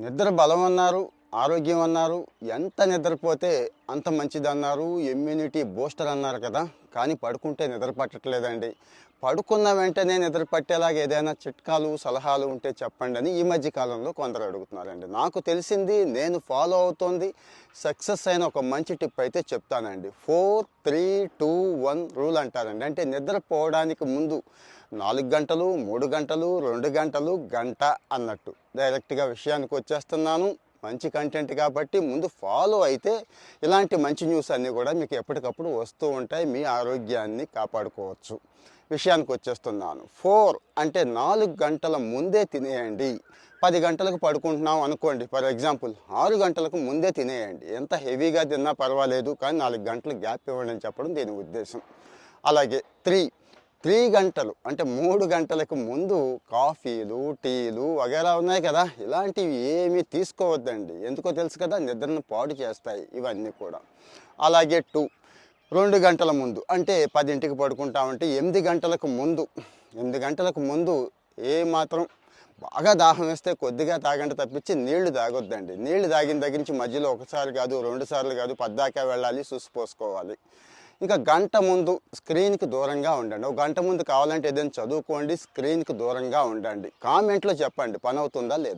నిద్ర బలం అన్నారు, ఆరోగ్యం అన్నారు, ఎంత నిద్రపోతే అంత మంచిదన్నారు, ఇమ్యూనిటీ బూస్టర్ అన్నారు కదా. కానీ పడుకుంటే నిద్ర పట్టట్లేదండి. పడుకున్న వెంటనే నిద్ర పట్టేలాగా ఏదైనా చిట్కాలు సలహాలు ఉంటే చెప్పండి అని ఈ మధ్య కాలంలో కొందరు అడుగుతున్నారండి. నాకు తెలిసింది, నేను ఫాలో అవుతోంది, సక్సెస్ అయిన ఒక మంచి టిప్ అయితే చెప్తానండి. 4-3-2-1 రూల్ అంటారండి. అంటే నిద్రపోవడానికి ముందు 4 గంటలు, 3 గంటలు, 2 గంటలు, గంట అన్నట్టు. డైరెక్ట్గా విషయానికి వచ్చేస్తున్నాను. మంచి కంటెంట్ కాబట్టి ముందు ఫాలో అయితే ఇలాంటి మంచి న్యూస్ అన్నీ కూడా మీకు ఎప్పటికప్పుడు వస్తూ ఉంటాయి. మీ ఆరోగ్యాన్ని కాపాడుకోవచ్చు. విషయానికి వచ్చేస్తున్నాను. 4 అంటే 4 గంటల ముందే తినేయండి. 10 గంటలకు పడుకుంటున్నాం అనుకోండి, ఫర్ ఎగ్జాంపుల్ 6 గంటలకు ముందే తినేయండి. ఎంత హెవీగా తిన్నా పర్వాలేదు, కానీ 4 గంటలు గ్యాప్ ఇవ్వండి అని చెప్పడం దీని ఉద్దేశం. అలాగే 3 గంటలు అంటే 3 గంటలకు ముందు కాఫీలు, టీలు వగైరా ఉన్నాయి కదా, ఇలాంటివి ఏమీ తీసుకోవద్దండి. ఎందుకో తెలుసు కదా, నిద్రను పాడు చేస్తాయి ఇవన్నీ కూడా. అలాగే 2 గంటల ముందు అంటే 10ంటికి పడుకుంటామంటే 8 గంటలకు ముందు 8 గంటలకు ముందు ఏ మాత్రం బాగా దాహం వేస్తే కొద్దిగా తాగండి తప్పించి నీళ్లు తాగొద్దండి. నీళ్లు తాగిన దగ్గర నుంచి మధ్యలో ఒకసారి కాదు, 2 సార్లు కాదు, పద్దాకా వెళ్ళాలి, పోసుకోవాలి. ఇంకా గంట ముందు స్క్రీన్కి దూరంగా ఉండండి. ఒక గంట ముందు కావాలంటే ఏదైనా చదువుకోండి, స్క్రీన్కి దూరంగా ఉండండి. కామెంట్లో చెప్పండి పని అవుతుందా లేదా.